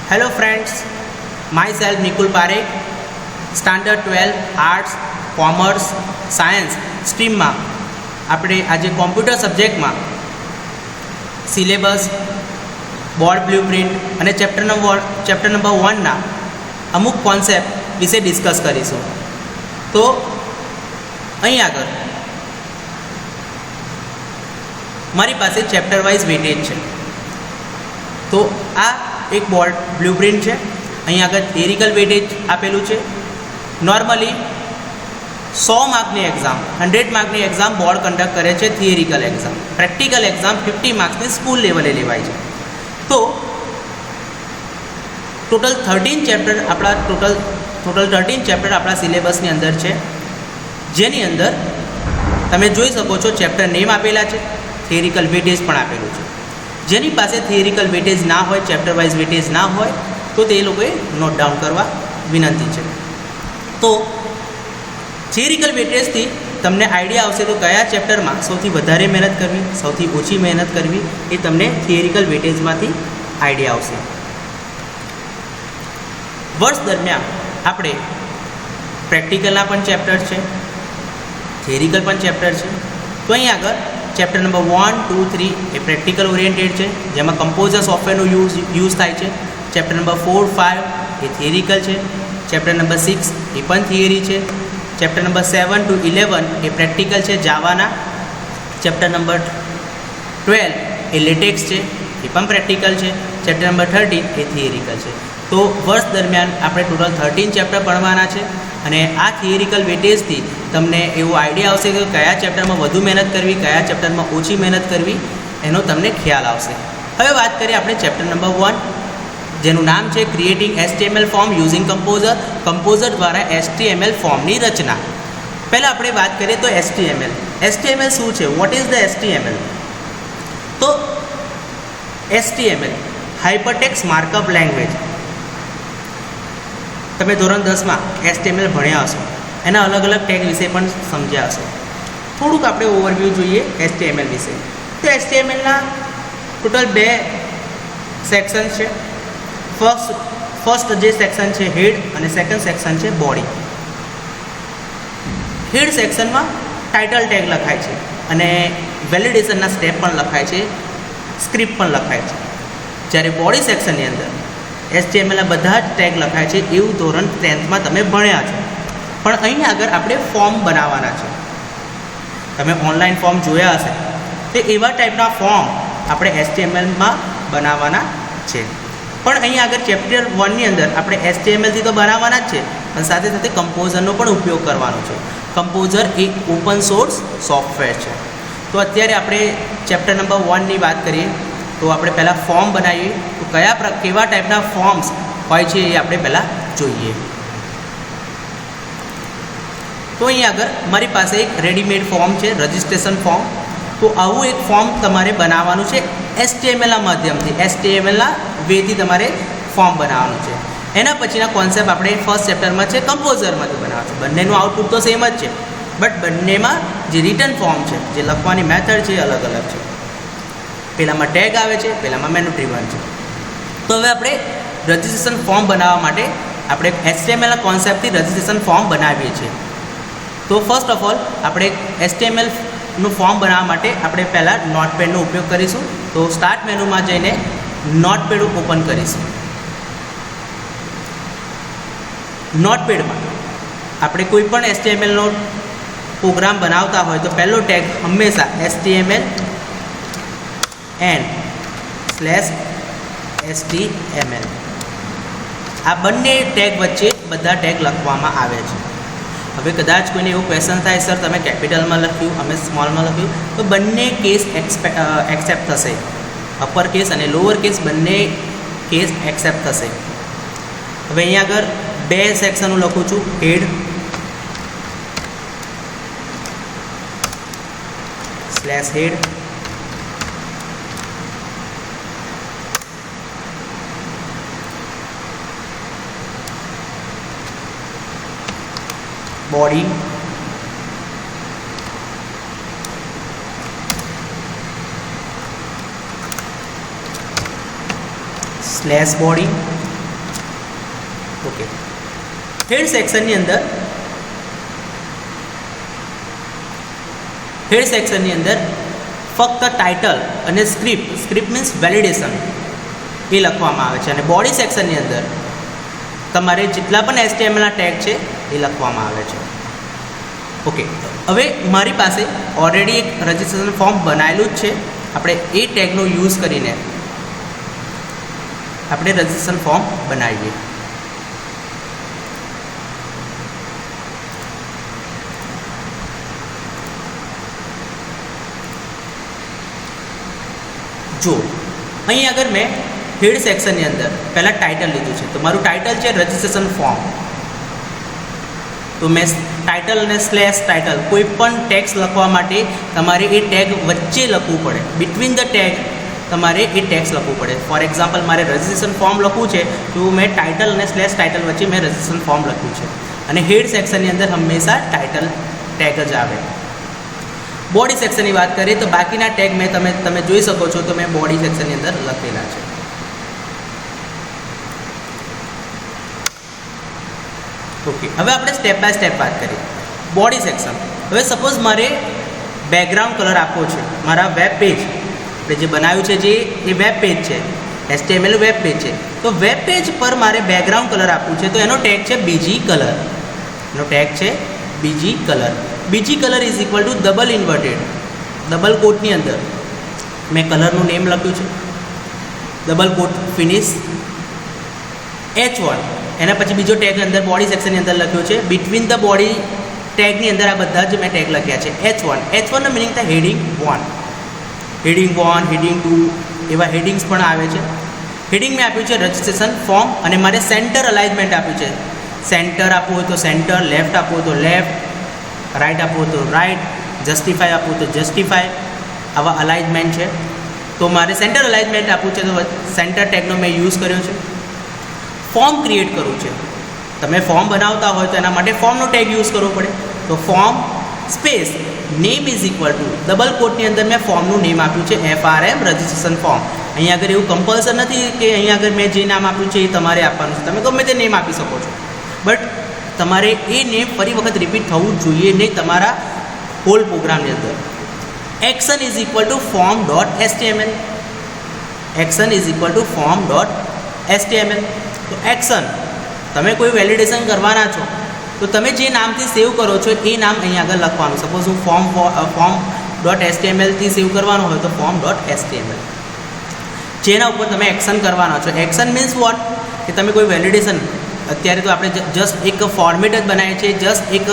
Hello friends, myself Nikul Parekh, Standard 12 Arts, Commerce, Science સ્ટ્રીમમાં આપણે આજે computer સબ્જેક્ટમાં syllabus, board blueprint અને chapter number 1ના અમુક concept વિશે discuss કરીશું. તો અહીં આગળ મારી પાસે ચેપ્ટર વાઇઝ વેટેજ છે. તો આ એક બોર્ડ બ્લુપ્રિન્ટ છે. અહીં આગળ થિયરિકલ વેટેજ આપેલું છે. નોર્મલી 100 માર્કની એક્ઝામ, 100 માર્કની એક્ઝામ બોર્ડ કન્ડક્ટ કરે છે થિયરિકલ એક્ઝામ. પ્રેક્ટિકલ એક્ઝામ 50 માર્ક્સની સ્કૂલ લેવલે લેવાય છે. તો ટોટલ 13 ચેપ્ટર આપણા સિલેબસની અંદર છે, જેની અંદર તમે જોઈ શકો છો ચેપ્ટર નેમ આપેલા છે, થિયરિકલ વેટેજ પણ આપેલું છે. જેની પાસે થિયરિકલ વેટેજ ના હોય, ચેપ્ટર વાઇઝ વેટેજ ના હોય, તો તે લોકોએ નોટ ડાઉન કરવા વિનંતી છે. તો થિયરિકલ વેટેજથી તમને આઈડિયા આવશે તો કયા ચેપ્ટરમાં સૌથી વધારે મહેનત કરવી, સૌથી ઓછી મહેનત કરવી, એ તમને થિયરિકલ વેટેજમાંથી આઈડિયા આવશે. વર્ષ દરમિયાન આપણે પ્રેક્ટિકલના પણ ચેપ્ટર છે, થિયરિકલ પણ ચેપ્ટર છે. તો અહીં આગળ ચેપ્ટર નંબર 1, 2, 3 એ પ્રેક્ટિકલ ઓરિએન્ટેડ છે, જેમાં કમ્પોઝર સોફ્ટવેરનો યુઝ થાય છે. ચેપ્ટર નંબર 4, 5 એ થિયરિકલ છે. ચેપ્ટર નંબર 6 એ પણ થિયરી છે. Chapter number 7 to 11 A practical છે જાવાના. ચેપ્ટર નંબર 12 એ લેટેક્સ છે, એ પણ પ્રેક્ટિકલ છે. ચેપ્ટર નંબર 13 એ થિયરિકલ છે. તો વર્ષ દરમિયાન આપણે ટોટલ 13 ચેપ્ટર ભણવાના છે. અને આ થિયરિકલ વેટેજથી તમને એવું આઈડિયા આવશે કે કયા ચેપ્ટરમાં વધુ મહેનત કરવી, કયા ચેપ્ટરમાં ઓછી મહેનત કરવી, એનો તમને ખ્યાલ આવશે. હવે વાત કરીએ આપણે ચેપ્ટર નંબર 1, જેનું નામ છે creating HTML form using composer. Composer દ્વારા HTML ફોર્મની રચના. પહેલાં આપણે વાત કરીએ તો HTML શું છે? What is the HTML? તો HTML હાઇપરટેક્સ્ટ માર્કઅપ લેંગ્વેજ. તમે ધોરણ 10માં HTML ભણ્યા હશો, એના અલગ અલગ ટેગ વિશે પણ સમજ્યા હશો. થોડુંક આપણે ઓવરવ્યૂ જોઈએ HTML વિશે. તો HTMLના ટોટલ 2 સેક્શન છે. ફર્સ્ટ જે સેક્શન છે હેડ અને સેકન્ડ સેક્શન છે બોડી. હેડ સેક્શનમાં ટાઇટલ ટેગ લખાય છે અને વેલિડેશનના સ્ટેપ પણ લખાય છે, સ્ક્રિપ્ટ પણ લખાય છે. જ્યારે બોડી સેક્શનની અંદર HTMLના બધા જ ટેગ લખાય છે, એવું ધોરણ 10થમાં તમે ભણ્યા છો. પણ અહીં આગળ આપણે ફોર્મ બનાવવાના છે. તમે ઓનલાઈન ફોર્મ જોયા હશે, તો એવા ટાઈપના ફોર્મ આપણે HTMLમાં બનાવવાના છે. પણ અહીં આગળ ચેપ્ટર 1ની અંદર આપણે HTMLથી તો બનાવવાના જ છે, પણ સાથે સાથે કમ્પોઝરનો પણ ઉપયોગ કરવાનો છે. કમ્પોઝર એક ઓપન સોર્સ સોફ્ટવેર છે. તો અત્યારે આપણે ચેપ્ટર નંબર 1ની વાત કરીએ તો આપણે પહેલાં ફોર્મ બનાવીએ. તો કેવા ટાઈપના ફોર્મ્સ હોય છે એ આપણે પહેલાં જોઈએ. તો અહીં આગળ મારી પાસે એક રેડીમેડ ફોર્મ છે, રજિસ્ટ્રેશન ફોર્મ. તો આવું એક ફોર્મ તમારે બનાવવાનું છે HTMLના માધ્યમથી, HTMLના વેથી તમારે ફોર્મ બનાવવાનું છે. એના પછીના કોન્સેપ્ટ આપણે ફર્સ્ટ ચેપ્ટરમાં છે કમ્પોઝરમાંથી બનાવવાનું છે. બંનેનું આઉટપુટ તો સેમ જ છે, બટ બંનેમાં જે રિટર્ન ફોર્મ છે, જે લખવાની મેથડ છે, એ અલગ અલગ છે. પહેલાંમાં ટેગ આવે છે, પહેલાંમાં મેનુ ડ્રીવન છે. તો હવે આપણે રજિસ્ટ્રેશન ફોર્મ બનાવવા માટે આપણે HTMLના કોન્સેપ્ટથી રજિસ્ટ્રેશન ફોર્મ બનાવીએ છીએ. તો ફર્સ્ટ ઓફ ઓલ આપણે HTMLનું ફોર્મ બનાવવા માટે આપણે પહેલાં નોટપેડનો ઉપયોગ કરીશું. તો સ્ટાર્ટ મેનુમાં જઈને નોટપેડ ઓપન કરીશું. નોટપેડમાં આપણે કોઈ પણ HTMLનો પ્રોગ્રામ બનાવતા હોય તો પહેલો ટેગ હંમેશા HTML/HTML આ બંને ટેગ વચ્ચે બધા ટેગ લખવામાં આવે છે. હવે કદાચ કોઈને એવું ક્વેશ્ચન થાય, સર તમે કેપિટલમાં લખ્યું, અમે સ્મોલમાં લખ્યું, તો બંને કેસ એક્સેપ્ટ થશે. અપર કેસ અને લોઅર કેસ બંને કેસ એક્સેપ્ટ થશે. હવે અહીંયા આગળ 2 સેક્શનો લખું છું, હેડ /head body /body ઓકે, હેડ સેક્શનની અંદર ફક્ત ટાઇટલ અને સ્ક્રિપ્ટ મીન્સ વેલિડેશન એ લખવામાં આવે છે, અને બોડી સેક્શનની અંદર તમારે જેટલા પણ HTMLના ટેગ છે એ લખવામાં આવે છે. ઓકે, હવે મારી પાસે ઓલરેડી એક રજિસ્ટ્રેશન ફોર્મ બનાવેલું જ છે. આપણે એ ટેગનો યુઝ કરીને આપણે રજિસ્ટ્રેશન ફોર્મ બનાવીએ. જો અહીં આગળ મેં હેડ સેક્શનની અંદર પહેલાં ટાઇટલ લીધું છે, તો મારું ટાઇટલ છે રજિસ્ટ્રેશન ફોર્મ. તો મેં ટાઇટલ અને /ટાઇટલ કોઈ પણ ટેક્સ લખવા માટે તમારે એ ટેગ વચ્ચે લખવું પડે, બિટવીન ધ ટેગ તમારે એ ટેક્સ લખવું પડે. ફોર એક્ઝામ્પલ મારે રજિસ્ટ્રેશન ફોર્મ લખવું છે તો મેં ટાઇટલ અને /ટાઇટલ વચ્ચે મેં રજિસ્ટ્રેશન ફોર્મ લખ્યું છે, અને હેડ સેક્શનની અંદર હંમેશા ટાઇટલ ટેગ જ આવે. બોડી સેક્શનની વાત કરીએ તો બાકીના ટેગ મેં તમે જોઈ શકો છો, તો મેં બોડી સેક્શનની અંદર લખેલા છે. ઓકે, હવે આપણે સ્ટેપ બાય સ્ટેપ વાત કરીએ. બોડી સેક્શન, હવે સપોઝ મારે બેકગ્રાઉન્ડ કલર આપવો છે મારા વેબ પેજ, આપણે જે બનાવ્યું છે જે એ વેબ પેજ છે, HTML વેબ પેજ છે, તો વેબ પેજ પર મારે બેકગ્રાઉન્ડ કલર આપવું છે, તો એનો ટેગ છે બીજી કલર. એનો ટેગ છે બીજી કલર. બીજી colour is equal to double inverted, double કોટની અંદર મેં કલરનું નેમ લખ્યું છે, ડબલ કોટ ફિનિશ H1. એના પછી બીજો ટેગ અંદર બોડી સેક્શનની અંદર લખ્યો છે, બિટવીન ધ બોડી ટેગની અંદર આ બધા જ મેં ટેગ લખ્યા છે H1. H1નો મિનિંગ થાય હેડિંગ 1, હેડિંગ 1, હેડિંગ 2 એવા હેડિંગ્સ પણ આવે છે. હેડિંગ મેં આપ્યું છે રજિસ્ટ્રેશન ફોર્મ, અને મારે સેન્ટર અલાઇનમેન્ટ આપ્યું છે. સેન્ટર આપવું હોય તો સેન્ટર, લેફ્ટ આપવું હોય તો લેફ્ટ, રાઇટ આપવું હોય તો રાઇટ, જસ્ટિફાઈ આપવું હોય તો જસ્ટિફાઈ, આવા અલાઇનમેન્ટ છે. તો મારે સેન્ટર અલાઇનમેન્ટ આપવું છે, તો સેન્ટર ટેગનો મેં યુઝ કર્યો છે. ફોર્મ ક્રિએટ કરવું છે, તમે ફોર્મ બનાવતા હોય તો એના માટે ફોર્મનો ટેગ યુઝ કરવો પડે. તો form space name is equal to double કોટની અંદર મેં ફોર્મનું નેમ આપ્યું છે FRM રજિસ્ટ્રેશન ફોર્મ. અહીંયા આગળ એવું કમ્પલસર નથી કે અહીંયા આગળ મેં જે નામ આપ્યું છે એ તમારે આપવાનું છે, તમે ગમે તે નેમ આપી શકો છો, બટ તમારે એ નેમ ફરી વખત રિપીટ થવું જ જોઈએ નહીં તમારા હોલ પ્રોગ્રામની અંદર. Action is equal two form.html, action is equal two form.html. તો એક્શન, તમે કોઈ વેલિડેશન કરવાના છો તો તમે જે નામથી સેવ કરો છો એ નામ અહીંયા આગળ લખવાનું. સપોઝ હું form.html થી સેવ કરવાનું હોય તો form.html, જેના ઉપર તમે એક્શન કરવાના છો. એક્શન મીન્સ વોટ, કે તમે કોઈ વેલિડેશન, અત્યારે તો આપણે જસ્ટ એક ફોર્મેટ જ બનાવીએ છીએ, જસ્ટ એક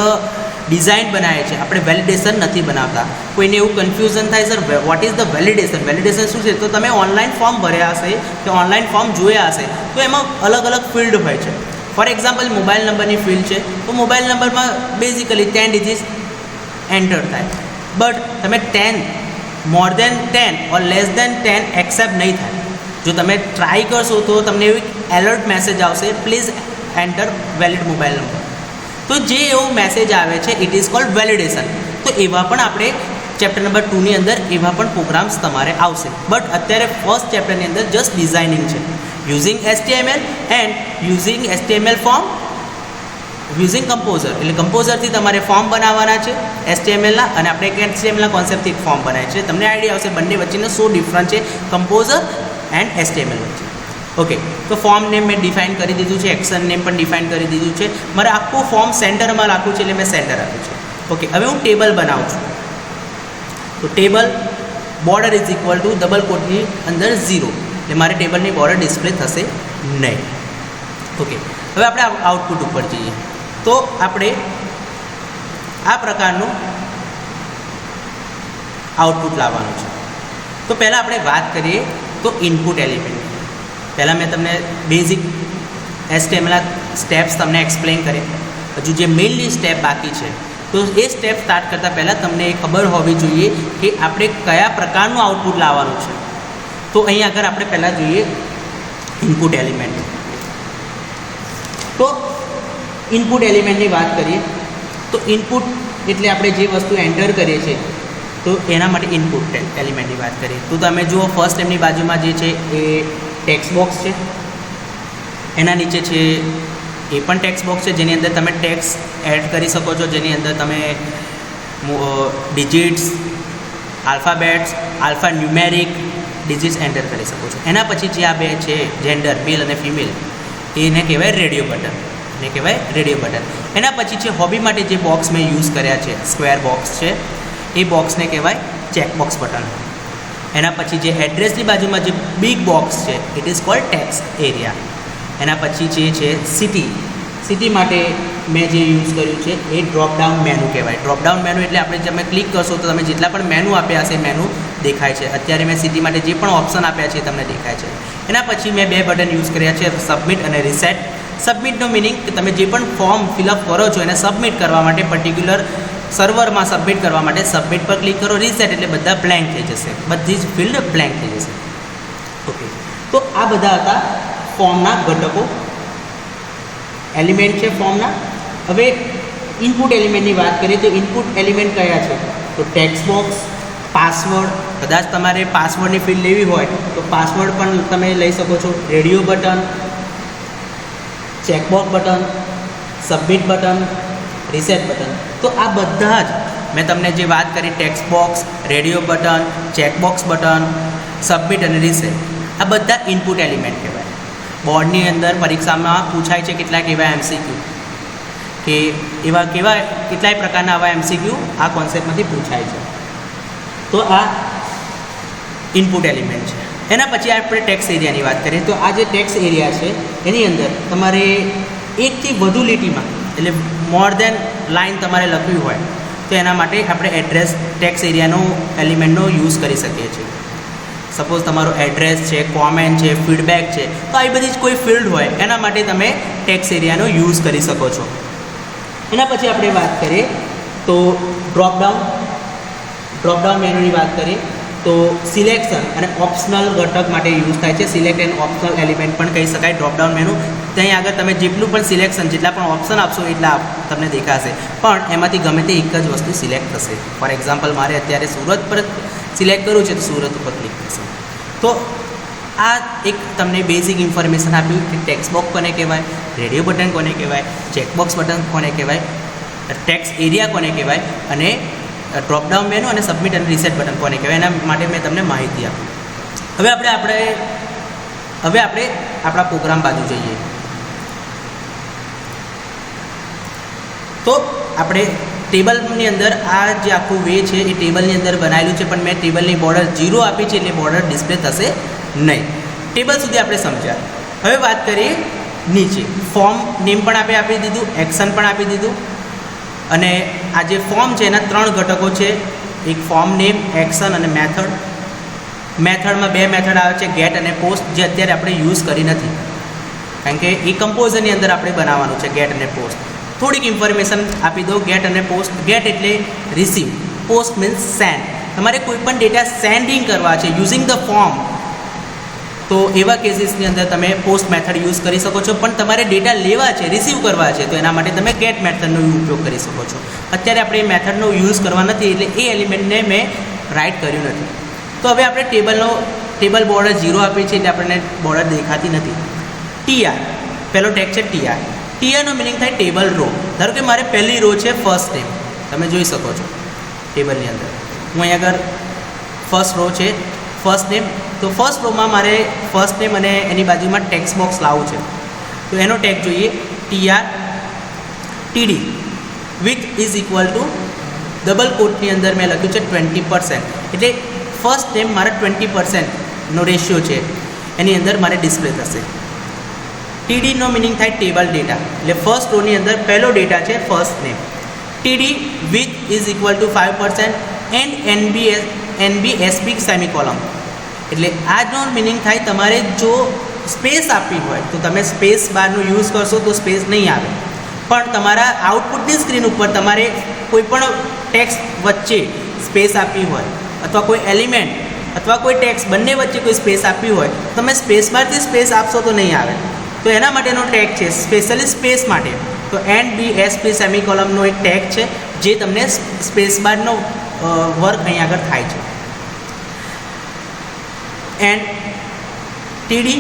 ડિઝાઇન બનાવીએ છીએ, આપણે વેલિડેશન નથી બનાવતા. કોઈને એવું કન્ફ્યુઝન થાય sir what is the validation, validation શું છે? તો તમે ઓનલાઈન ફોર્મ ભર્યા હશે કે ઓનલાઈન ફોર્મ જોયા હશે તો એમાં અલગ અલગ ફિલ્ડ હોય છે. ફોર એક્ઝામ્પલ મોબાઈલ નંબરની ફિલ્ડ છે, તો મોબાઈલ નંબરમાં બેઝિકલી 10 ડિજિટ્સ એન્ટર થાય, બટ તમે 10 મોર દેન 10 ઓર લેસ દેન 10 એક્સેપ્ટ નહીં થાય. જો તમે ટ્રાય કરશો તો તમને એવી એલર્ટ મેસેજ આવશે, please enter valid mobile number. તો જે એવો મેસેજ આવે છે ઇટ ઇઝ કોલ્ડ વેલિડેશન. તો એવા પણ આપણે ચેપ્ટર નંબર 2 ની અંદર એવા પણ પ્રોગ્રામ્સ તમારે આવશે, બટ અત્યારે ફર્સ્ટ ચેપ્ટરની અંદર જસ્ટ ડિઝાઇનિંગ છે, using HTML and using HTML form using composer. એટલે કમ્પોઝરથી તમારે ફોર્મ બનાવવાના છે HTMLના, અને આપણે એક HTMLના કોન્સેપ્ટથી એક ફોર્મ બનાવીએ છીએ. તમને આઈડિયા આવશે બંને વચ્ચેનો શું ડિફરન્સ છે કમ્પોઝર એન્ડ HTML વચ્ચે. ઓકે, તો ફોર્મ નેમ મેં ડિફાઇન કરી દીધું છે, એક્શન નેમ પણ ડિફાઇન કરી દીધું છે. મારે આખું ફોર્મ સેન્ટરમાં રાખવું છે એટલે મેં સેન્ટર આપ્યું છે. ઓકે, હવે હું ટેબલ બનાવું છું, તો table border is equal to double કોટની અંદર 0, એટલે મારે ટેબલની બોર્ડર ડિસ્પ્લે થશે નહીં. ઓકે, હવે આપણે આઉટપુટ ઉપર જઈએ તો આપણે આ પ્રકારનું આઉટપુટ લાવવાનું છે. તો પહેલાં આપણે વાત કરીએ તો ઇનપુટ એલિમેન્ટ. પહેલાં મેં તમને બેઝિક HTMLના સ્ટેપ્સ તમને એક્સપ્લેન કરે, હજુ જે મેઇનલી સ્ટેપ બાકી છે તો એ સ્ટેપ સ્ટાર્ટ કરતાં પહેલાં તમને એ ખબર હોવી જોઈએ કે આપણે કયા પ્રકારનું આઉટપુટ લાવવાનું છે. તો અહીં આગળ આપણે પહેલાં જોઈએ ઇનપુટ એલિમેન્ટ. તો ઇનપુટ એલિમેન્ટની વાત કરીએ તો ઇનપુટ એટલે આપણે જે વસ્તુ એન્ટર કરીએ છીએ તો એના માટે ઇનપુટ એલિમેન્ટની વાત કરીએ તો તમે જુઓ ફર્સ્ટ એમની બાજુમાં જે છે એ ટેક્સ્ટ બોક્સ છે, એના નીચે છે એ પણ ટેક્સ્ટ બોક્સ છે જેની અંદર તમે ટેક્સ્ટ એડ કરી શકો છો, જેની અંદર તમે digits, alphabets, alpha numeric digits enter કરી શકો છો. એના પછી જે આ બે છે જેન્ડર, મેલ અને ફિમેલ, એને કહેવાય રેડિયો બટન. એને કહેવાય રેડિયો બટન. એના પછી છે હોબી માટે જે બોક્સ મેં યુઝ કર્યા છે, સ્ક્વેર બોક્સ છે, એ બોક્સને કહેવાય ચેકબોક્સ બટન. એના પછી જે એડ્રેસની બાજુમાં જે બિગ બોક્સ છે it is called text area. એના પછી જે છે સિટી માટે મેં જે યુઝ કર્યું છે એ ડ્રોપડાઉન મેનુ કહેવાય. ડ્રોપડાઉન મેનુ એટલે આપણે તમે ક્લિક કરશો તો તમે જેટલા પણ મેનુ આપ્યા હશે મેનુ દેખાય છે. અત્યારે મેં સિટી માટે જે પણ ઓપ્શન આપ્યા છે એ તમને દેખાય છે. એના પછી મેં બે બટન યુઝ કર્યા છે, સબમિટ અને રિસેટ. સબમિટનો મિનિંગ કે તમે જે પણ ફોર્મ ફિલઅપ કરો છો એને સબમિટ કરવા માટે પર્ટિક્યુલર સર્વરમાં સબમિટ કરવા માટે સબમિટ પર ક્લિક કરો. રિસેટ એટલે બધા બ્લેન્ક થઈ જશે, બધી જ ફિલ્ડ બ્લેન્ક થઈ જશે. ઓકે, તો આ બધા હતા ફોર્મના ઘટકો, એલિમેન્ટ છે ફોર્મના. હવે ઇનપુટ એલિમેન્ટની વાત કરીએ તો ઇનપુટ એલિમેન્ટ કયા છે? તો ટેક્સ્ટ બોક્સ, પાસવર્ડ, કદાચ તમારે પાસવર્ડની ફિલ્ડ લેવી હોય તો પાસવર્ડ પણ તમે લઈ શકો છો, radio button, checkbox button, submit button, reset button. તો આ બધા જ મેં તમને જે વાત કરી text box, radio button, checkbox button, submit અને રિસેટ, આ બધા ઇનપુટ એલિમેન્ટ કહેવાય. બોર્ડની અંદર પરીક્ષામાં પૂછાય છે કેટલાક એવા એમસીક્યુ કે એવા કેટલાય પ્રકારના આવા એમસીક્યુ આ કોન્સેપ્ટમાંથી પૂછાય છે. તો આ ઇનપુટ એલિમેન્ટ છે. એના પછી આપણે ટેક્સ્ટ એરિયાની વાત કરીએ તો આ જે ટેક્સ્ટ એરિયા છે એની અંદર તમારે એકથી વધુ લીટીમાં એટલે મોર દેન લાઇન તમારે લખવી હોય તો એના માટે આપણે એડ્રેસ ટેક્સ્ટ એરિયાનો એલિમેન્ટનો યુઝ કરી શકીએ છીએ. સપોઝ તમારો એડ્રેસ છે, કોમેન્ટ છે, ફીડબેક છે, તો આવી બધી જ કોઈ ફિલ્ડ હોય એના માટે તમે ટેક્સ્ટ એરિયાનો યુઝ કરી શકો છો. એના પછી આપણે વાત કરીએ તો ડ્રોપડાઉન મેનુની વાત કરીએ તો સિલેક્શન અને ઓપ્શનલ ઘટક માટે યુઝ થાય છે. સિલેક્ટ એન્ડ ઓપ્શનલ એલિમેન્ટ પણ કહી શકાય ડ્રોપડાઉન મેનુ. ત્યાં આગળ તમે જેટલું પણ સિલેક્શન, જેટલા પણ ઓપ્શન આપશો એટલા તમને દેખાશે, પણ એમાંથી ગમે તે એક જ વસ્તુ સિલેક્ટ થશે. ફોર એક્ઝામ્પલ મારે અત્યારે સુરત પર સિલેક્ટ કરવું છે તો સુરત ઉપર ક્લિક થશે. તો આ એક તમને બેઝિક ઇન્ફોર્મેશન આપ્યું કે ટેક્સ્ટ બોક્સ કોને કહેવાય, રેડિયો બટન કોને કહેવાય, ચેકબોક્સ બટન કોને કહેવાય, ટેક્સ્ટ એરિયા કોને કહેવાય અને ડ્રોપડાઉન મેનુ અને સબમિટ અને રિસેટ બટન કોને કહેવાય. એના માટે મેં તમને માહિતી આપી. હવે આપણે આપણા પ્રોગ્રામ બાજુ જઈએ. તો આપણે ટેબલની અંદર આ જે આખું વે છે એ ટેબલની અંદર બનાવેલું છે, પણ મેં ટેબલની બોર્ડર 0 આપી છે એટલે બોર્ડર ડિસ્પ્લે થશે નહીં. ટેબલ સુધી આપણે સમજ્યા. હવે વાત કરીએ નીચે. ફોર્મ નેમ પણ આપણે આપી દીધું, એક્શન પણ આપી દીધું. અને આ જે ફોર્મ છે એના 3 ઘટકો છે, એક ફોર્મ નેમ, એક્શન અને મેથડ. મેથડમાં 2 મેથડ આવે છે, ગેટ અને પોસ્ટ, જે અત્યારે આપણે યુઝ કરી નથી કારણ કે એ કમ્પોઝરની અંદર આપણે બનાવવાનું છે ગેટ અને પોસ્ટ. થોડીક ઇન્ફોર્મેશન આપી દો ગેટ અને પોસ્ટ. ગેટ એટલે રિસીવ, પોસ્ટ મીન્સ સેન્ડ. તમારે કોઈ પણ ડેટા સેન્ડિંગ કરવા છે યુઝિંગ ધ ફોર્મ તો એવા કેસીસની અંદર તમે પોસ્ટ મેથડ યુઝ કરી શકો છો. પણ તમારે ડેટા લેવા છે, રિસીવ કરવા છે તો એના માટે તમે ગેટ મેથડનો ઉપયોગ કરી શકો છો. અત્યારે આપણે એ મેથડનો યુઝ કરવા નથી એટલે એ એલિમેન્ટને મેં રાઇટ કર્યું નથી. તો હવે આપણે ટેબલ બોર્ડર 0 આપી છે એટલે આપણને બોર્ડર દેખાતી નથી. ટીઆર, પહેલો ટેગ છે ટીઆર. ટીઆરનો મિનિંગ થાય ટેબલ રો. ધારો કે મારે પહેલી રો છે ફર્સ્ટ નેમ, તમે જોઈ શકો છો ટેબલની અંદર. હું અહીં આગળ ફર્સ્ટ રો છે ફર્સ્ટ નેમ, તો ફર્સ્ટ રોમાં મારે ફર્સ્ટ નેમ અને એની બાજુમાં ટેક્સ્ટ બોક્સ લાવવું છે તો એનો ટેગ જોઈએ TR TD width is equal to double કોટની અંદર મેં લખ્યું છે 20%. એટલે ફર્સ્ટ નેમ મારા 20%નો રેશિયો છે એની અંદર મારે ડિસ્પ્લે થશે. ટીડીનો મિનિંગ થાય ટેબલ ડેટા, એટલે ફર્સ્ટ રોની અંદર પહેલો ડેટા છે first name. TD width is equal to 5% and NBSP semicolon. એટલે આજનો મિનિંગ થાય તમારે જો સ્પેસ આપવી હોય તો તમે સ્પેસ બારનો યુઝ કરશો તો સ્પેસ નહીં આવે, પણ તમારા આઉટપુટની સ્ક્રીન ઉપર તમારે કોઈ પણ ટેક્સ્ટ વચ્ચે સ્પેસ આપવી હોય અથવા કોઈ એલિમેન્ટ અથવા કોઈ ટેક્સ્ટ બંને વચ્ચે કોઈ સ્પેસ આપવી હોય તમે સ્પેસ બારથી સ્પેસ આપશો તો નહીં આવે. તો એના માટેનો ટેગ છે સ્પેશિયલી સ્પેસ માટે. તો એનબીએસપી સેમિકોલમનો એક ટેગ છે જે તમને સ્પેસ બારનો વર્ક અહીં આગળ થાય છે. And TD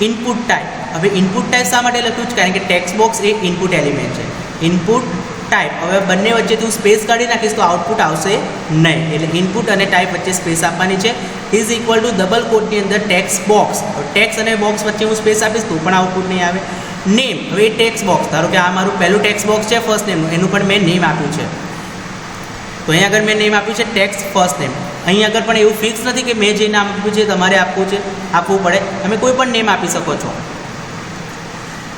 input type. હવે ઇનપુટ ટાઈપ શા માટે લખ્યું છે? કારણ કે ટેક્સ્ટ બોક્સ એ ઇનપુટ એલિમેન્ટ છે. ઇનપુટ ટાઈપ, હવે બંને વચ્ચે તું સ્પેસ કાઢી નાખીશ તો આઉટપુટ આવશે નહીં, એટલે ઇનપુટ અને ટાઈપ વચ્ચે સ્પેસ આપવાની છે. ઇઝ ઇક્વલ ટુ ડબલ કોટની અંદર ટેક્સ્ટ બોક્સ. ટેક્સ્ટ અને બોક્સ વચ્ચે હું સ્પેસ આપીશ તો પણ આઉટપુટ નહીં આવે. નેમ, હવે એ ટેક્સ્ટ બોક્સ, ધારો કે આ મારું પહેલું ટેક્સ્ટ બોક્સ છે ફર્સ્ટ નેમનું, એનું પણ મેં નેમ આપ્યું છે. તો અહીં આગળ મેં નેમ આપ્યું છે ટેક્સ્ટ ફર્સ્ટ નેમ. અહીં આગળ પણ એવું ફિક્સ નથી કે મેં જે નામ આપ્યું છે તમારે આપવું પડે, તમે કોઈ પણ નેમ આપી શકો છો.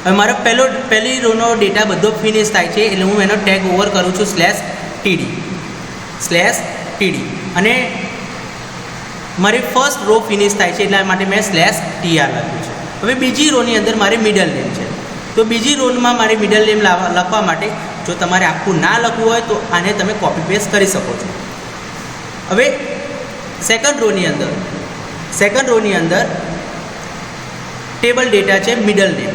હવે મારો પહેલી રોનો ડેટા બધો ફિનિશ થાય છે એટલે હું એનો ટેગ ઓવર કરું છું /td અને મારી ફર્સ્ટ રો ફિનિશ થાય છે એટલા માટે મેં /tr લખ્યું છે. હવે બીજી રોની અંદર મારે મિડલ નેમ છે, તો બીજી રોમાં મારે મિડલ નેમ લખવા માટે જો તમારે આખું ના લખવું હોય તો આને તમે કોપી પેસ્ટ કરી શકો છો. હવે સેકન્ડ રોની અંદર ટેબલ ડેટા છે મિડલ નેમ,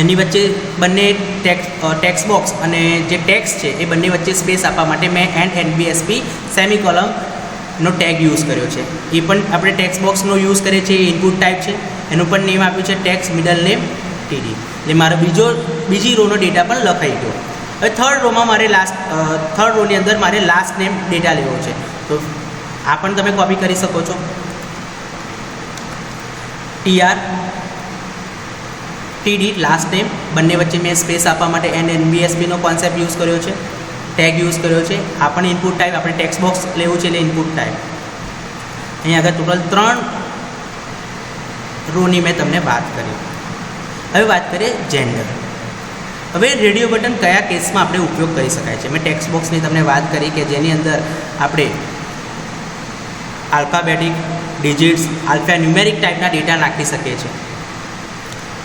એની વચ્ચે બંને ટેક્સ્ટ બોક્સ અને જે ટેક્સ્ટ છે એ બંને વચ્ચે સ્પેસ આપવા માટે મેં NBSP સેમિકોલમનો ટેગ યુઝ કર્યો છે. એ પણ આપણે ટેક્સ્ટ બોક્સનો યુઝ કરીએ છીએ, ઇનપુટ ટાઈપ છે, એનું પણ નેમ આપ્યું છે ટેક્સ્ટ મિડલ નેમ TD. એટલે મારો બીજી રોનો ડેટા પણ લખાઈ ગયો. હવે થર્ડ રોની અંદર મારે લાસ્ટ નેમ ડેટા લેવો છે, તો આ પણ તમે કોપી કરી શકો છો. TR TD લાસ્ટ નેમ, બંને વચ્ચે મેં સ્પેસ આપવા માટે NBSPનો કોન્સેપ્ટ યુઝ કર્યો છે, ટેગ યુઝ કર્યો છે. આ પણ ઇનપુટ ટાઈપ, આપણે ટેક્સ્ટ બોક્સ લેવું છે એટલે ઇનપુટ ટાઈપ. અહીં આગળ ટોટલ 3 રોની મેં તમને વાત કરી. હવે વાત કરીએ જેન્ડર. હવે રેડિયો બટન કયા કેસમાં આપણે ઉપયોગ કરી શકાય છે? મેં ટેક્સ્ટ બોક્સની તમને વાત કરી કે જેની અંદર આપણે આલ્ફાબેટિક, ડિજિટ્સ, ન્યુમેરિક ટાઈપના ડેટા નાખી શકીએ છીએ.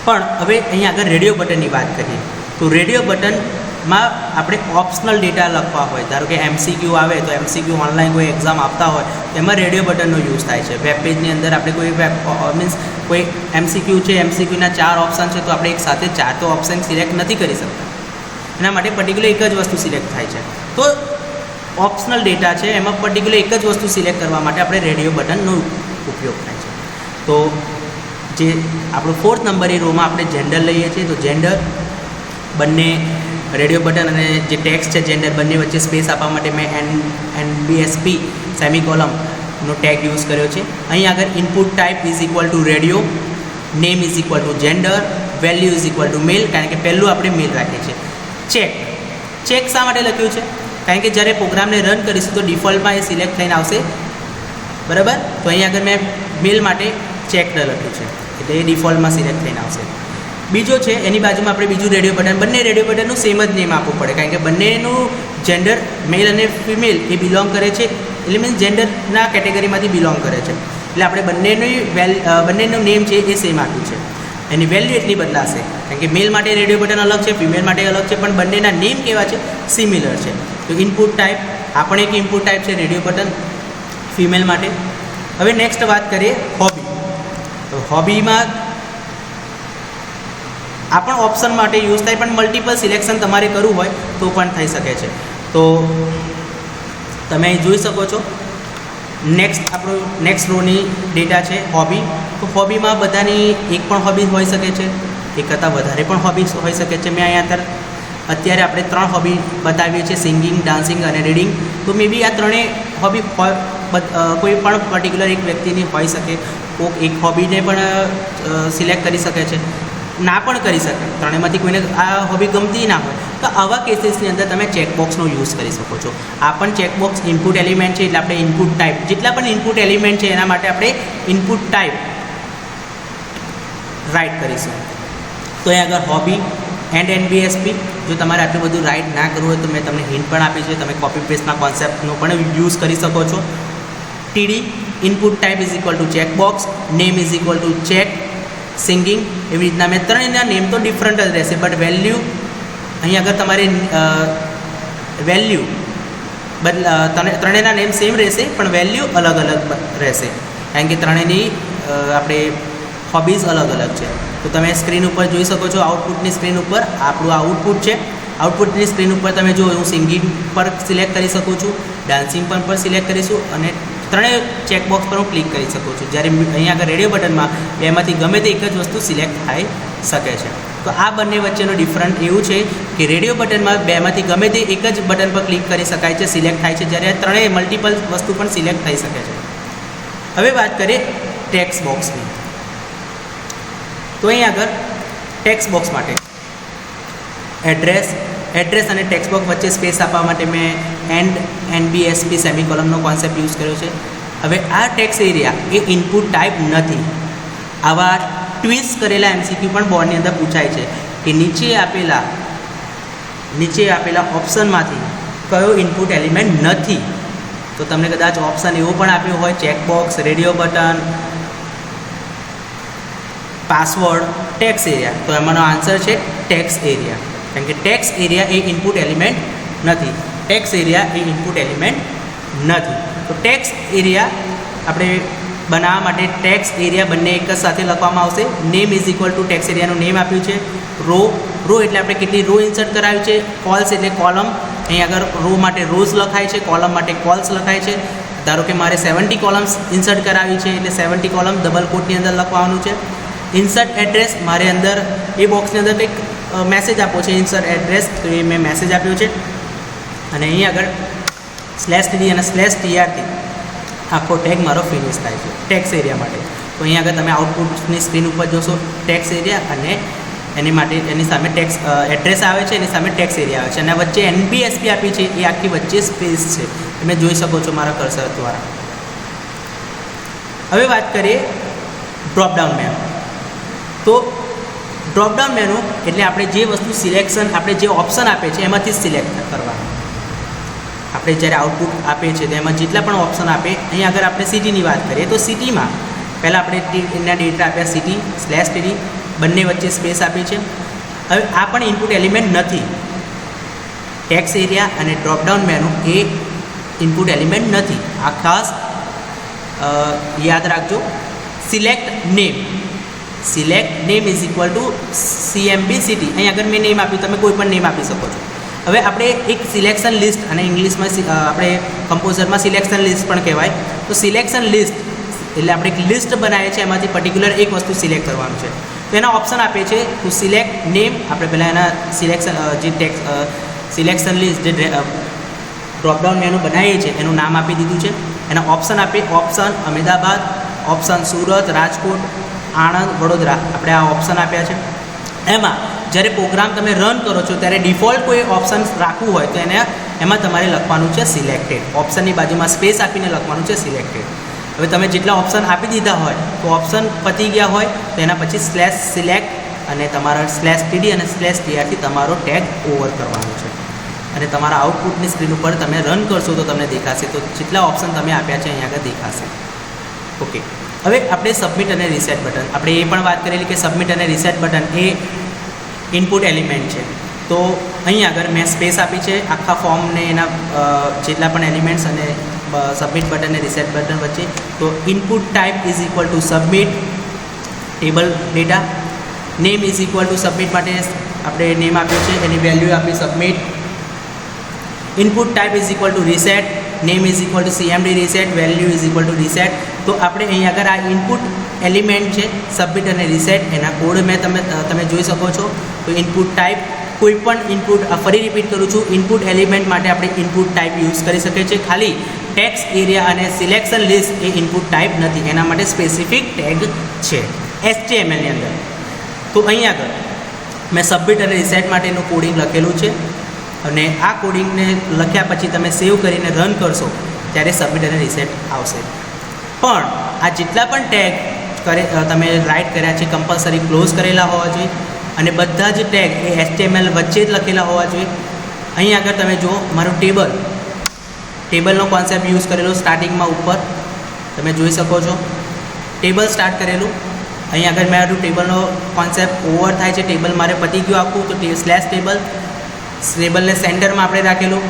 પણ હવે અહીં આગળ રેડિયો બટનની વાત કરીએ તો રેડિયો બટનમાં આપણે ઓપ્શનલ ડેટા લખવા હોય, ધારો કે MCQ આવે તો MCQ ઓનલાઈન કોઈ એક્ઝામ આપતા હોય તો એમાં રેડિયો બટનનો યુઝ થાય છે. વેબ પેજની અંદર આપણે કોઈ MCQ છે, MCQના 4 ઓપ્શન છે તો આપણે એક સાથે 4 તો ઓપ્શન સિલેક્ટ નથી કરી શકતા, એના માટે પર્ટિક્યુલર એક જ વસ્તુ સિલેક્ટ થાય છે. તો ઓપ્શનલ ડેટા છે એમાં પર્ટિક્યુલર એક જ વસ્તુ સિલેક્ટ કરવા માટે આપણે રેડિયો બટનનો ઉપયોગ થાય છે. તો જે આપણું 4th નંબરની રોમાં આપણે જેન્ડર લઈએ છીએ, તો જેન્ડર બંને રેડિયો બટન અને જે ટેક્સ્ટ છે જેન્ડર બંને વચ્ચે સ્પેસ આપવા માટે મેં NBSP સેમિકોલમનો ટેગ યુઝ કર્યો છે. અહીં આગળ input type is equal to radio, name is equal to gender, value is equal to male, કારણ કે પહેલું આપણે મેલ રાખીએ છીએ. ચેક શા માટે લખ્યું છે? કારણ કે જ્યારે પ્રોગ્રામને રન કરીશું તો ડિફોલ્ટમાં એ સિલેક્ટ થઈને આવશે, બરાબર. તો અહીં આગળ મેં મેલ માટે ચેક લખ્યું છે એટલે એ ડિફોલ્ટમાં સિલેક્ટ થઈને આવશે. બીજો છે એની બાજુમાં આપણે બીજું રેડિયો બટન, બંને રેડિયો બટનનું સેમ જ નેમ આપવું પડે, કારણ કે બંનેનું જેન્ડર મેલ અને ફિમેલ એ બિલોંગ કરે છે, એટલે મીન્સ જેન્ડરના કેટેગરીમાંથી બિલોંગ કરે છે. એટલે આપણે બંનેનું નેમ છે એ સેમ આપ્યું છે. એની વેલ્યુ એટલી બદલાશે, કારણ કે મેલ માટે રેડિયો બટન અલગ છે, ફિમેલ માટે અલગ છે, પણ બંનેના નેમ કેવા છે? સિમિલર છે. તો ઇનપુટ ટાઈપ, આ પણ એક ઇનપુટ ટાઈપ છે રેડિયો બટન ફિમેલ માટે. હવે નેક્સ્ટ વાત કરીએ હોબી. તો હોબીમાં આ પણ ઓપ્શન માટે યુઝ થાય, પણ મલ્ટિપલ સિલેક્શન તમારે કરવું હોય તો પણ થઈ શકે છે. તો તમે અહીં જોઈ શકો છો નેક્સ્ટ રોની ડેટા છે હોબી. તો હોબીમાં બધાની એક પણ હોબી હોઈ શકે છે, એક કરતાં વધારે પણ હોબી હોઈ શકે છે. મેં અહીંયા અત્યારે આપણે 3 હોબી બતાવીએ છીએ, સિંગિંગ, ડાન્સિંગ અને રીડિંગ. તો મે બી આ ત્રણેય હોબી કોઈ પણ પર્ટિક્યુલર એક વ્યક્તિની હોઈ શકે, કોઈક એક હોબીને પણ સિલેક્ટ કરી શકે છે, ના પણ કરી શકે, ત્રણેયમાંથી કોઈને આ હોબી ગમતી ના હોય. તો આવા કેસીસની અંદર તમે ચેકબોક્સનો યુઝ કરી શકો છો. આ પણ ચેકબોક્સ ઇનપુટ એલિમેન્ટ છે એટલે આપણે ઇનપુટ ટાઈપ, જેટલા પણ ઇનપુટ એલિમેન્ટ છે એના માટે આપણે ઇનપુટ ટાઈપ રાઇટ કરીશું. તો અહીં આગળ હોબી NBSP, જો તમારે આટલું બધું રાઇટ ના કરવું હોય તો મેં તમને હિન્ટ પણ આપી છે, તમે કોપી પેસ્ટના કોન્સેપ્ટનો પણ યુઝ કરી શકો છો. TD input type is equal two checkbox, name is equal to check, singing. એવી રીતના મેં ત્રણેયના નેમ તો ડિફરન્ટ જ રહેશે, બટ વેલ્યુ અહીં આગળ તમારે વેલ્યુ ત્રણેયના નેમ સેમ રહેશે પણ વેલ્યુ અલગ અલગ રહેશે, કારણ કે ત્રણેયની આપણે હોબીઝ અલગ અલગ છે. તો તમે સ્ક્રીન ઉપર જોઈ શકો છો, આઉટપુટની સ્ક્રીન ઉપર આપણું આઉટપુટ છે. આઉટપુટની સ્ક્રીન ઉપર તમે જો હું સિંગિંગ પર સિલેક્ટ કરી શકું છું, ડાન્સિંગ પર સિલેક્ટ કરીશું અને ત્રણેય ચેકબોક્સ પર હું ક્લિક કરી શકું છું. જ્યારે અહીંયા આગળ રેડિયો બટનમાં બેમાંથી ગમે તે એક જ વસ્તુ સિલેક્ટ થઈ શકે છે. તો આ બંને વચ્ચેનો ડિફરન્ટ એવું છે કે રેડિયો બટનમાં બેમાંથી ગમે તે એક જ બટન પર ક્લિક કરી શકાય છે, સિલેક્ટ થાય છે, જ્યારે ત્રણેય મલ્ટિપલ વસ્તુ પણ સિલેક્ટ થઈ શકે છે. હવે વાત કરીએ ટેક્સ્ટ બોક્સની. તો અહીં આગળ ટેક્સ્ટ બોક્સ માટે એડ્રેસ અને ટેક્સ્ટ બોક્સ વચ્ચે સ્પેસ આપવા માટે મેં એનબીએસપી સેમિકોલનનો કોન્સેપ્ટ યુઝ કર્યો છે. હવે આ ટેક્સ્ટ એરિયા એ ઇનપુટ ટાઈપ નથી. આવા ટ્વિસ્ટ કરેલા એમસીક્યુ પણ બોર્ડની અંદર પૂછાય છે કે નીચે આપેલા ઓપ્શનમાંથી કયો ઇનપુટ એલિમેન્ટ નથી. તો તમને કદાચ ઓપ્શન એવો પણ આપ્યો હોય checkbox, radio button, password, text area, તો એમાંનો આન્સર છે ટેક્સ્ટ એરિયા. કારણ કે ટેક્સ્ટ એરિયા એ ઇનપુટ એલિમેન્ટ નથી. ટેક્સ્ટ એરિયા એ ઇનપુટ એલિમેન્ટ નથી. તો ટેક્સ્ટ એરિયા આપણે બનાવવા માટે ટેક્સ્ટ એરિયા બંને એક જ સાથે લખવામાં આવશે. Name is equal to text એરિયાનું નેમ આપ્યું છે. રો એટલે આપણે કેટલી રો ઇન્સર્ટ કરાવ્યું છે. કોલ્સ એટલે કોલમ, અહીં આગળ રો માટે રોઝ લખાય છે, કોલમ માટે કોલ્સ લખાય છે. ધારો કે મારે 70 કોલમ્સ ઇન્સર્ટ કરાવી છે એટલે 70 કોલમ ડબલ કોટની અંદર લખવાનું છે. ઇન્સર્ટ એડ્રેસ મારે અંદર એ બોક્સની અંદર કંઈક મેસેજ આપવો છે, ઇન્સર્ટ એડ્રેસ, તો એ મેં મેસેજ આપ્યો છે. અને અહીં આગળ /td અને /trથી આખો ટેગ મારો ફિનિશ થાય છે ટેક્સ્ટ એરિયા માટે. તો અહીં આગળ તમે આઉટપુટની સ્ક્રીન ઉપર જોશો ટેક્સ્ટ એરિયા અને એની સામે ટેક્સ્ટ એડ્રેસ આવે છે, એની સામે ટેક્સ્ટ એરિયા આવે છે, અને વચ્ચે એનબીએસપી આપી છે, એ આખી વચ્ચે સ્પેસ છે, તમે જોઈ શકો છો મારા કર્સર દ્વારા. હવે વાત કરીએ ડ્રોપડાઉન મેનુ. તો ડ્રોપડાઉન મેનુ એટલે આપણે જે વસ્તુ સિલેક્શન, આપણે જે ઓપ્શન આપે છે એમાંથી જ સિલેક્ટ કરવાનું. આપણે જ્યારે આઉટપુટ આપે છે તેમાં જેટલા પણ ઓપ્શન આપે, અહીં આગળ આપણે સિટીની વાત કરીએ તો સિટીમાં પહેલાં આપણે એના ડેટા આપ્યા સિટી /td, બંને વચ્ચે સ્પેસ આપી છે. હવે આ પણ ઇનપુટ એલિમેન્ટ નથી. ટેક્સ્ટ એરિયા અને ડ્રોપડાઉન મેનુ એ ઇનપુટ એલિમેન્ટ નથી. આ ખાસ યાદ રાખજો. Select name is equal two CMB city. અહીં આગળ મેં નેમ આપ્યું, તમે કોઈ પણ નેમ આપી શકો છો. હવે આપણે એક સિલેક્શન લિસ્ટ, અને ઇંગ્લિશમાં આપણે કમ્પોઝરમાં સિલેક્શન લિસ્ટ પણ કહેવાય. તો સિલેક્શન લિસ્ટ એટલે આપણે એક લિસ્ટ બનાવીએ છીએ, એમાંથી પર્ટિક્યુલર એક વસ્તુ સિલેક્ટ કરવાનું છે. તો એના ઓપ્શન આપે છે ટુ સિલેક્ટ નેમ. આપણે પહેલાં એના સિલેક્શન લિસ્ટ જે ડ્રોપડાઉન મેનુ બનાવીએ છીએ એનું નામ આપી દીધું છે. એના ઓપ્શન આપે, ઓપ્શન અમદાવાદ, ઓપ્શન સુરત, રાજકોટ, આણંદ, વડોદરા, આપણે આ ઓપ્શન આપ્યા છે. એમાં જ્યારે પ્રોગ્રામ તમે રન કરો છો ત્યારે ડિફોલ્ટ કોઈ ઓપ્શન રાખવું હોય તો એમાં તમારે લખવાનું છે સિલેક્ટેડ. ઓપ્શનની બાજુમાં સ્પેસ આપીને લખવાનું છે સિલેક્ટેડ. હવે તમે જેટલા ઓપ્શન આપી દીધા હોય તો ઓપ્શન પતી ગયા હોય તો એના પછી /select અને તમારા /td અને /trથી તમારો ટેગ ઓવર કરવાનો છે. અને તમારા આઉટપુટની સ્ક્રીન ઉપર તમે રન કરશો તો તમને દેખાશે. તો જેટલા ઓપ્શન તમે આપ્યા છે અહીં આગળ દેખાશે. ઓકે, હવે આપણે સબમિટ અને રીસેટ બટન, આપણે એ પણ વાત કરેલી કે સબમિટ અને રીસેટ બટન એ ઇનપુટ એલિમેન્ટ છે. તો અહીં આગળ મેં સ્પેસ આપી છે આખા ફોર્મને, એના જેટલા પણ એલિમેન્ટ્સ અને સબમિટ બટન અને રીસેટ બટન વચ્ચે. તો input type is equal to submit table data. Name is equal to submit માટે આપણે નેમ આપ્યું છે, એની વેલ્યુ આપી submit. Input type is equal two reset, name is equal two CMD reset, value is equal two reset. તો આપણે અહીં આગળ આ ઇનપુટ એલિમેન્ટ છે સબમિટ અને રીસેટ, એના કોડ મેં તમે જોઈ શકો છો. તો ઇનપુટ ટાઈપ, કોઈ પણ ઇનપુટ, ફરી રિપીટ કરું છું, ઇનપુટ એલિમેન્ટ માટે આપણે ઇનપુટ ટાઈપ યુઝ કરી શકીએ છીએ. ખાલી ટેક્સ્ટ એરિયા અને સિલેક્શન લિસ્ટ એ ઇનપુટ ટાઈપ નથી, એના માટે સ્પેસિફિક ટેગ છે HTMLની અંદર. તો અહીં આગળ મેં સબમિટ અને રીસેટ માટેનું કોડિંગ લખેલું છે, અને આ કોડિંગને લખ્યા પછી તમે સેવ કરીને રન કરશો ત્યારે સબમિટ અને રીસેટ આવશે. પણ આ જેટલા પણ ટેગ તમે રાઇટ કર્યા છે કમ્પલસરી ક્લોઝ કરેલા હોવા જોઈએ, અને બધા જ ટેગ એ HTML વચ્ચે જ લખેલા હોવા જોઈએ. અહીં આગળ તમે જુઓ મારું ટેબલનો કોન્સેપ્ટ યુઝ કરેલો સ્ટાર્ટિંગમાં ઉપર તમે જોઈ શકો છો. ટેબલ સ્ટાર્ટ કરેલું, અહીં આગળ મારું ટેબલનો કોન્સેપ્ટ ઓવર થાય છે, ટેબલ મારે પતી ગયું આખું. તો ટેબલને સેન્ટરમાં આપણે રાખેલું.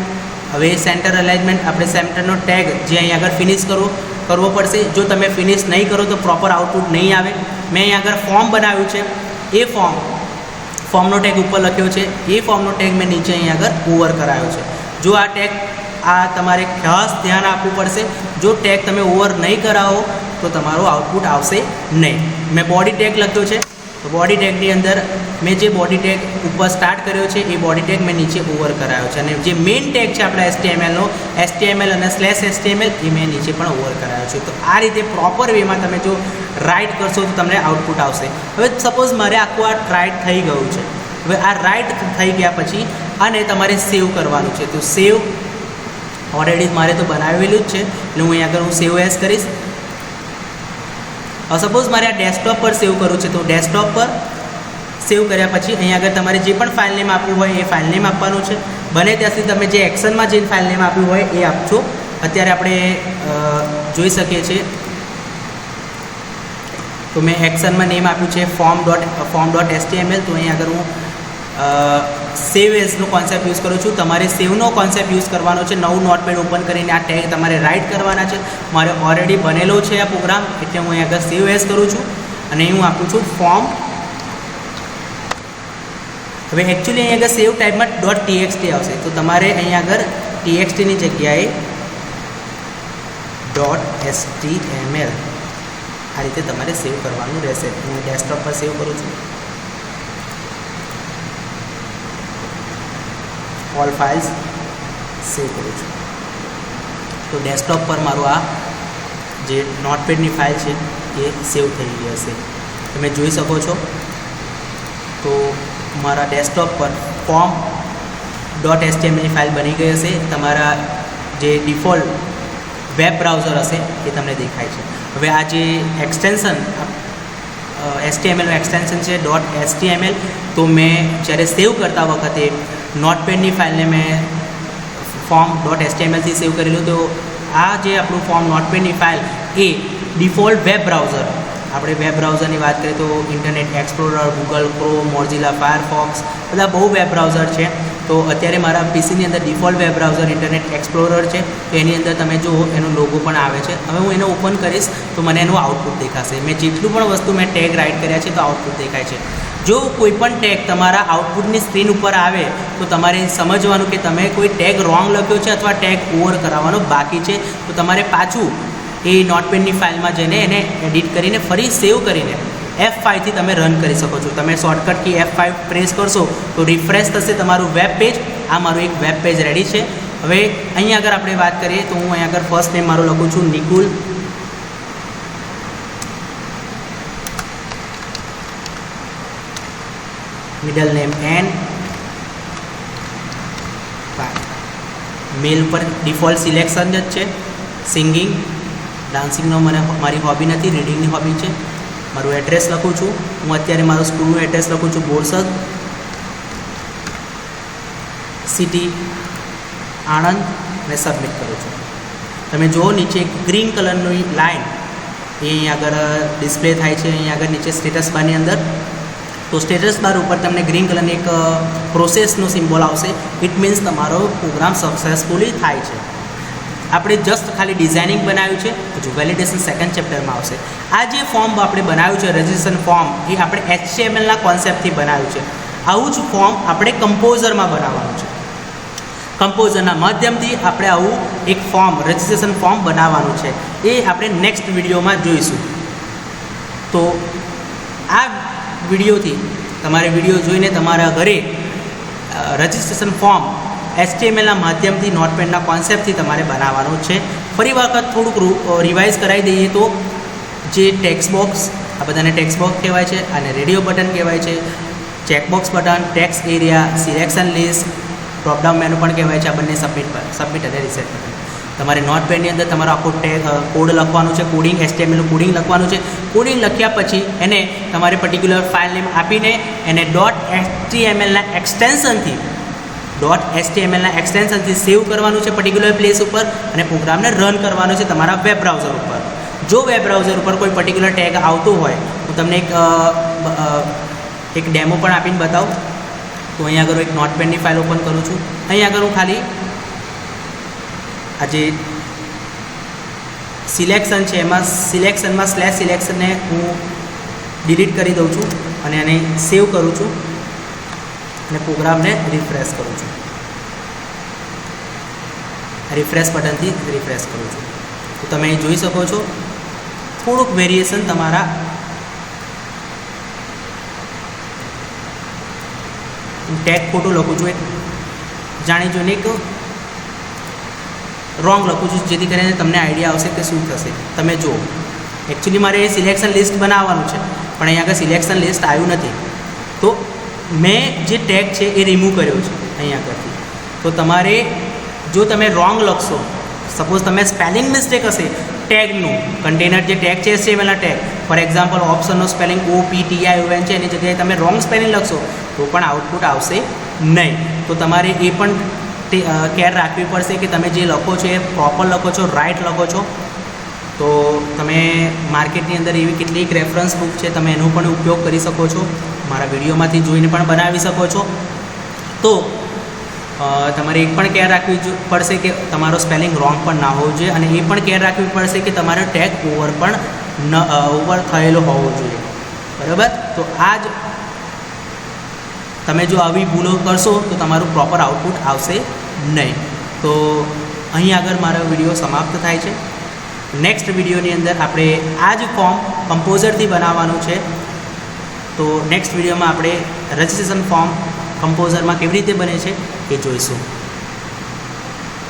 હવે સેન્ટર અલાઇનમેન્ટ, આપણે સેન્ટરનો ટેગ જે અહીં આગળ ફિનિશ કરવો પડશે. જો તમે ફિનિશ નહીં કરો તો પ્રોપર આઉટપુટ નહીં આવે. મેં અહીં આગળ ફોર્મ બનાવ્યું છે, એ ફોર્મનો ટેગ ઉપર લખ્યો છે, એ ફોર્મનો ટેગ મેં નીચે અહીં આગળ ઓવર કરાયો છે. જો આ ટેગ આ તમારે ખાસ ધ્યાન આપવું પડશે. જો ટેગ તમે ઓવર નહીં કરાવો તો તમારું આઉટપુટ આવશે નહીં. મેં બોડી ટેગ લખ્યો છે, તો બોડી ટેગની અંદર મેં જે બોડી ટેગ ઉપર સ્ટાર્ટ કર્યો છે એ બોડી ટેગ મેં નીચે ઓવર કરાયો છે, અને જે મેઇન ટેગ છે આપણા HTMLનો HTML અને /HTML એ મેં નીચે પણ ઓવર કરાયો છે. તો આ રીતે પ્રોપર વેમાં તમે જો રાઇટ કરશો તો તમને આઉટપુટ આવશે. હવે સપોઝ મારે આખું આ રાઇટ થઈ ગયું છે. હવે આ રાઇટ થઈ ગયા પછી આને તમારે સેવ કરવાનું છે. તો સેવ ઓલરેડી મારે તો બનાવેલું જ છે, એટલે હું અહીં આગળ હું સેવ એઝ કરીશ. સપોઝ મારે આ ડેસ્કટોપ પર સેવ કરવું છે, તો ડેસ્કટોપ પર સેવ કર્યા પછી અહીં આગળ તમારે જે પણ ફાઇલ નેમ આપવું હોય એ ફાઇલ નેમ આપવાનું છે. બને ત્યાં સુધી તમે જે એક્શનમાં જે ફાઇલ નેમ આપ્યું હોય એ આપજો. અત્યારે આપણે જોઈ શકીએ છીએ, તો મેં એક્શનમાં નેમ આપ્યું છે form.html. તો અહીં આગળ હું સેવ એઝનો કોન્સેપ્ટ યુઝ કરું છું. તમારે સેવનો કોન્સેપ્ટ યુઝ કરવાનો છે. નવું નોટપેડ ઓપન કરીને આ ટેગ તમારે રાઇટ કરવાના છે. મારે ઓલરેડી બનેલો છે આ પ્રોગ્રામ, એટલે હું અહીં આગળ સેવ એઝ કરું છું અને હું આપું છું ફોર્મ. હવે એકચ્યુઅલી અહીં આગળ સેવ ટાઈપમાં .txt આવશે, તો તમારે અહીં આગળ txtની જગ્યાએ .html આ રીતે તમારે સેવ કરવાનું રહેશે. હું ડેસ્કટોપ પર સેવ કરું છું. ઓલ ફાઇલ્સ સેવ કરું છું. તો ડેસ્કટોપ પર મારું આ જે નોટપેડની ફાઇલ છે એ સેવ થઈ ગઈ હશે. તમે જોઈ શકો છો. તો મારા ડેસ્કટોપ પર form.html ફાઇલ બની ગઈ હશે. તમારા જે ડિફોલ્ટ વેબ બ્રાઉઝર હશે એ તમને દેખાય છે. હવે આ જે એક્સટેન્શન HTML એક્સટેન્શન છે .html, તો મેં જ્યારે સેવ કરતા વખતે નોટપેડની ફાઇલને મેં form.html થી સેવ કરેલું. તો આ જે આપણું ફોર્મ નોટપેડની ફાઇલ એ ડિફોલ્ટ વેબ બ્રાઉઝર, આપણે વેબ બ્રાઉઝરની વાત કરીએ તો internet explorer, Google chrome, Mozilla Firefox, બધા બહુ વેબ બ્રાઉઝર છે. તો અત્યારે મારા પીસીની અંદર default web browser internet explorer છે. તો એની અંદર તમે જુઓ એનો લોગો પણ આવે છે. હવે હું એને ઓપન કરીશ તો મને એનું આઉટપુટ દેખાશે. મેં જેટલું પણ વસ્તુ મેં ટેગ રાઇટ કર્યા છે તો આઉટપુટ દેખાય છે. જો કોઈ પણ ટેગ તમારા આઉટપુટની સ્ક્રીન ઉપર આવે તો તમારે સમજવાનું કે તમે કોઈ ટેગ રોંગ લખ્યો છે અથવા ટેગ ઓવર કરાવવાનો બાકી છે. તો તમારે પાછું એ નોટપેડની ફાઇલમાં જઈને એને એડિટ કરીને ફરી સેવ કરીને F5 થી તમે રન કરી શકો છો. તમે શોર્ટકટ કી F5 પ્રેસ કરશો તો રિફ્રેશ થશે તમારું વેબ પેજ. આ મારું એક વેબ પેજ રેડી છે. હવે અહીં આગળ આપણે વાત કરીએ તો હું અહીં આગળ ફર્સ્ટ નેમ મારું લખું છું Nikul. Middle name N. Male પર ડિફોલ્ટ સિલેક્શન જ છે સિંગિંગ. ડાન્સિંગનો મને મારી હોબી નથી, રીડિંગની હોબી છે. મારું એડ્રેસ લખું છું. હું અત્યારે મારું સ્કૂલનું એડ્રેસ લખું છું બોરસદ. સિટી આણંદ અને સબમિટ કરું છું. તમે જુઓ નીચે એક ગ્રીન કલરની લાઇન એ અહીં આગળ ડિસ્પ્લે થાય છે. અહીં આગળ નીચે સ્ટેટસ બારની અંદર, તો સ્ટેટસ બાર ઉપર તમને ગ્રીન કલરની એક પ્રોસેસનો સિમ્બોલ આવશે. ઇટ મીન્સ તમારો પ્રોગ્રામ સક્સેસફુલી થાય છે. આપણે જસ્ટ ખાલી ડિઝાઇનિંગ બનાવ્યું છે, હજુ વેલિડેશન સેકન્ડ ચેપ્ટરમાં આવશે. આ જે ફોર્મ આપણે બનાવ્યું છે રજિસ્ટ્રેશન ફોર્મ, એ આપણે HTMLના કોન્સેપ્ટથી બનાવ્યું છે. આવું જ ફોર્મ આપણે કમ્પોઝરમાં બનાવવાનું છે. કમ્પોઝરના માધ્યમથી આપણે આવું એક ફોર્મ રજિસ્ટ્રેશન ફોર્મ બનાવવાનું છે. એ આપણે નેક્સ્ટ વિડીયોમાં જોઈશું. તો આ વિડીયોથી તમારે વિડીયો જોઈને તમારા ઘરે રજિસ્ટ્રેશન ફોર્મ HTMLના માધ્યમથી નોટપેડના કોન્સેપ્ટથી તમારે બનાવવાનું છે. ફરી વખત થોડુંક રિવાઇઝ કરાવી દઈએ તો જે ટેક્સ્ટ બોક્સ, આ બધાને ટેક્સ્ટ બોક્સ કહેવાય છે, અને રેડિયો બટન કહેવાય છે, checkbox button, text area, selection list, dropdown menu પણ કહેવાય છે. આ બંને સબમિટ અને રિસેટ બટન. તમારે નોટપેડની અંદર તમારો આખો કોડ લખવાનું છે, કોડિંગ HTMLનું કોડિંગ લખવાનું છે. કોડિંગ લખ્યા પછી એને તમારે પર્ટિક્યુલર ફાઇલ નેમ આપીને એને .htmlના એક્સટેન્શનથી સેવ કરવાનું છે પર્ટિક્યુલર પ્લેસ ઉપર, અને પ્રોગ્રામને રન કરવાનો છે તમારા વેબ બ્રાઉઝર ઉપર. જો વેબ બ્રાઉઝર ઉપર કોઈ પર્ટિક્યુલર ટેગ આવતો હોય, હું તમને એક ડેમો પણ આપીને બતાવું. તો અહીં આગળ એક નોટપેડની ફાઇલ ઓપન કરું છું. અહીં આગળ હું ખાલી આ જે સિલેક્શન છે એમાં સિલેક્શનમાં /સિલેક્શનને હું ડિલીટ કરી દઉં છું અને એને સેવ કરું છું અને પ્રોગ્રામને રિફ્રેશ કરું છું. રિફ્રેશ બટનથી રિફ્રેશ કરું છું તો તમે અહીં જોઈ શકો છો થોડુંક વેરિએશન તમારા ટેગ ખોટું લખું છું, એક જાણી જોઈને એક રોંગ લખું છું જેથી કરીને તમને આઈડિયા આવશે કે શું થશે. તમે જુઓ એકચ્યુઅલી મારે સિલેક્શન લિસ્ટ બનાવવાનું છે પણ અહીં આગળ સિલેક્શન લિસ્ટ આવ્યું નથી તો મેં જે ટેગ છે એ રિમૂવ કર્યો છે અહીં આગળથી. તો તમારે જો તમે રોંગ લખશો, સપોઝ તમે સ્પેલિંગ મિસ્ટેક હશે ટેગનું, કન્ટેનર જે ટેગ છે HTMLના ટેગ, ફોર એક્ઝામ્પલ ઓપ્શનનો સ્પેલિંગ OPTION છે એની જગ્યાએ તમે રોંગ સ્પેલિંગ લખશો તો પણ આઉટપુટ આવશે નહીં. તો તમારે એ પણ કેર રાખવી પડશે કે તમે જે લખો છો એ પ્રોપર લખો છો, રાઇટ લખો છો. તો તમે માર્કેટની અંદર એવી કેટલીક રેફરન્સ બુક છે તમે એનો પણ ઉપયોગ કરી શકો છો, મારા વિડીયોમાંથી જોઈને પણ બનાવી શકો છો. તો તમારે એક પણ કેર રાખવી પડશે કે તમારો સ્પેલિંગ રોંગ પણ ના હોવું જોઈએ અને એ પણ કેર રાખવી પડશે કે તમારો ટેગ ઓવર થયેલો હોવો જોઈએ. બરાબર? તો આ જ તમે જો આવી ભૂલો કરશો તો તમારું પ્રોપર આઉટપુટ આવશે નહીં. તો અહીં આગળ મારો વિડીયો સમાપ્ત થાય છે. નેક્સ્ટ વિડીયોની અંદર આપણે આ જ ફોર્મ કમ્પોઝરથી બનાવવાનું છે. તો નેક્સ્ટ વિડીયોમાં આપણે રજિસ્ટ્રેશન ફોર્મ કમ્પોઝરમાં કેવી રીતે બને છે એ જોઈશું.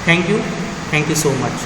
Thank you so much.